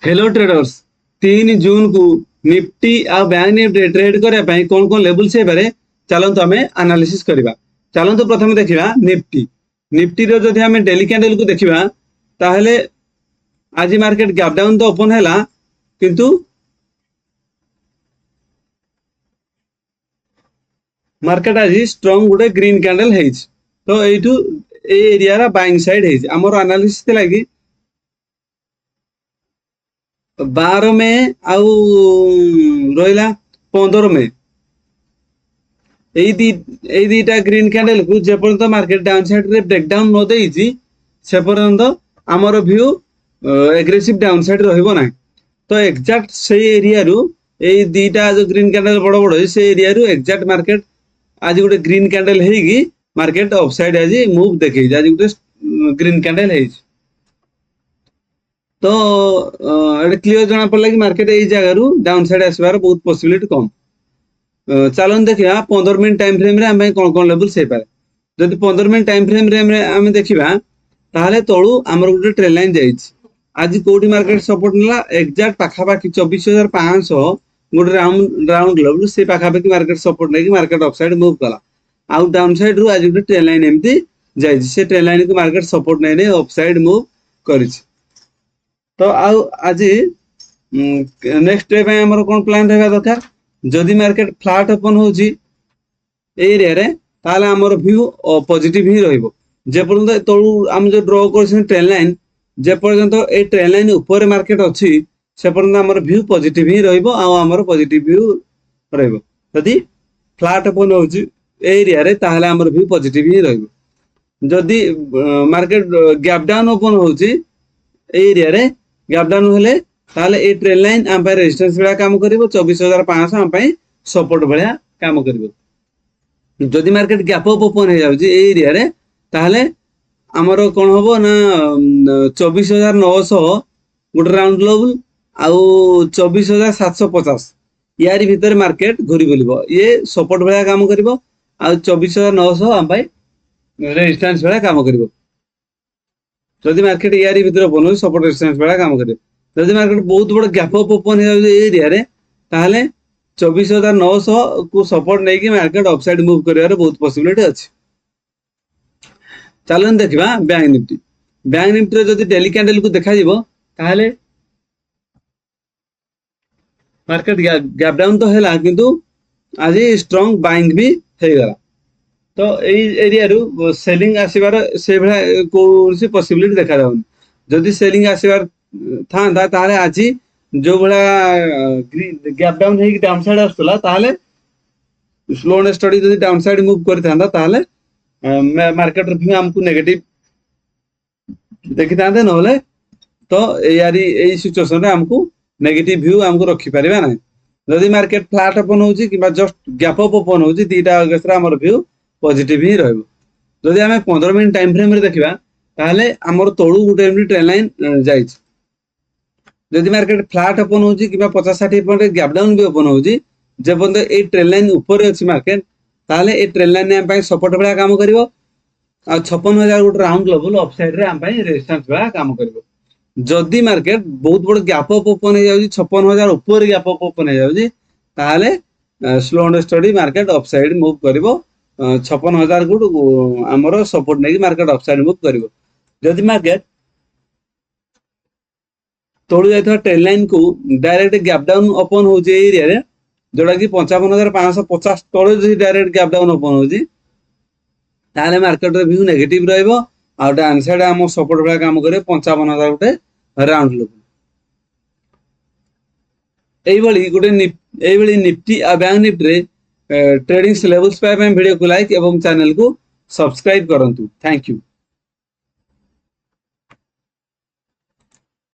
Hello traders 3 जून को Nifty आ bank Nifty trade करने कौन कौन लेवल से पारे चलते आम एनालिसिस करवा। चलते प्रथम देखा निफ्टी निफ्टी जदि आम डेली कैंडल को देखा ताहले आज मार्केट गैप डाउन तो ओपन है किंतु मार्केट आज स्ट्रॉन्ग गोटे ग्रीन कैंडल है तो यू एरिया बाइंग साइड है आमर एनालिसिस लगी 12 मे आउ रहा 15 मे दीटा ग्रीन कैंडल को जेपर्यंत मार्केट डाउन साइड रे ब्रेकडाउन न देइछि से पर्यंत आमर व्यू एग्रेसिव डाउन साइड रहइबो ना। तो एक्जाक्ट से एरिया रु ए दीटा जो ग्रीन कैंडल बड़ बड़ से एरिया रु एक्जाक्ट मार्केट आज गोटे ग्रीन कैंडल हेगी मार्केट अप साइड आज मूव देखै आज गोटे ग्रीन कैंडल है। तो क्लीयर जना पड़ला कि मार्केट यही जगह डाउन साइड आसबार बहुत पॉसिबिलिटी कम। चलन देखा 15 मिनट टाइम फ्रेम रे आम कौन कौन लेवल से पारे जदि 15 मिनट टाइम फ्रेम रे आम देखा ताहले तळु आमर गोटे ट्रेल लाइन जाइछि आज कोठी मार्केट सपोर्ट नेला एक्जाक्ट पाखापाखि 24,500 गोटे राउंड लेवल से पाखापाखि मार्केट सपोर्ट नहीं मार्केट अप साइड मूव कला आउ डाउन साइड रु आज गोटे ट्रेल लाइन एमती जाइछि से ट्रेल लाइन को मार्केट सपोर्ट नहीं अप साइड मूव करिछि। तो आज नेक्स्ट डे पे हमर कोन प्लान रहबा दरकार जदि मार्केट फ्लैट ओपन होची एरिया रे ताले हमर व्यू पॉजिटिव ही रहइबो जे पर्यंत तळु हम जो ड्रॉ करछन ट्रेन लाइन जे पर्यंत ए ट्रेन लाइन ऊपर मार्केट अछि से पर्यंत हमर व्यू पॉजिटिव ही रहइबो आ हमर पॉजिटिव व्यू रहइबो जदि फ्लैट ओपन होची एरिया रे ताले हमर व्यू पॉजिटिव ही रहइबो जदि मार्केट गैप डाउन ओपन होची एरिया रे गैप डाउन हेले ताले ए ट्रेन लाइन आम रेजिस्टेंस बेला काम करिवो 24,500 आम सपोर्ट बेला काम करिवो जदि मार्केट गैप अप ओपन हो जाउची ए एरिया रे ताले हमर कोन होबो ना 24,900 गोटे राउंड लेवल आउ 24,750 यारी भीतर मार्केट घुरी बुलिबो ये सपोर्ट बेला काम करिवो आ 24,900 आम रेजिस्टेंस बेला काम करिवो जदि मार्केट यारी भीतर ओपन हो सपोर्ट रेजिस्टेंस बेला काम करे जदि मार्केट बहुत बड़ गैप अप ओपन हो एरिया रे ताहले 24,900 को सपोर्ट नहीं कि मार्केट अप साइड मूव करिवार बहुत पॉसिबिलिटी अछि। चलन देखिबा बैंक निफ्टी जदि डेली कैंडल को देखा जिवो ताहले मार्केट गैप डाउन तो हैला किंतु आज स्ट्रांग बाइंग भी हे गला तो एई एरिया रु सेलिंग आसीबार से भला कोसी पॉसिबिलिटी देखा जाउन जदि सेलिंग आसीबार था ताले आज जो बड़ा गैप डाउन है कि डाउन साइड आसला ताले स्लो एंड स्टडी जदि डाउन साइड मूव करि थांदा ताले मार्केट रिव्यू हमको नेगेटिव देखि थांदे नहले तो यारी एई सिचुएशन रे हमको नेगेटिव व्यू हमको रखि परिबा नै जदि मार्केट फ्लैट ओपन होची कि जस्ट गैप अप ओपन होची दीटा अगेंस्ट हमर व्यू पॉजिटिव ही रहइबो जदि हमें 15 मिनट टाइम फ्रेम रे देखिबा ताहले हमर तळु गुटे ट्रेन लाइन जाइछ जदि मार्केट फ्लैट ओपन होची कि 50-60 पॉइंट गैप डाउन भी ओपन होची जे बंद ए ट्रेन लाइन ऊपर अछि मार्केट ताहले ए ट्रेन लाइन हम पय सपोर्ट बेला काम करिवो आ 56,000 गुटे राउंड लेवल अप साइड रे हम पय रेजिस्टेंस बेला काम करिवो जदि मार्केट बहुत बड़ गैप अप ओपन हो जाउची 56,000 ऊपर गैप अप ओपन हो जाउची ताहले slow and steady market upside move करिवो 56,000 गुड हमरो सपोर्ट नहीं मार्केट अप साइड मूव करिवो जदि मार्केट तोड़ जाइथा ट्रेन लाइन को डायरेक्ट गैप डाउन ओपन होची एरिया रे जोड़ा कि 55,550 तोड़ जदि डायरेक्ट गैप डाउन ओपन होची ताले मार्केट रे व्यू नेगेटिव रहइबो आ डाउन साइड हम सपोर्ट बेला काम करे 55,000 गुटे राउंड लेवल एई बळी निफ्टी आ बैंक निफ्टी रे ट्रेडिंग लेवल्स पे वीडियो को लाइक एवं चैनल को सब्सक्राइब करंतु। Thank you.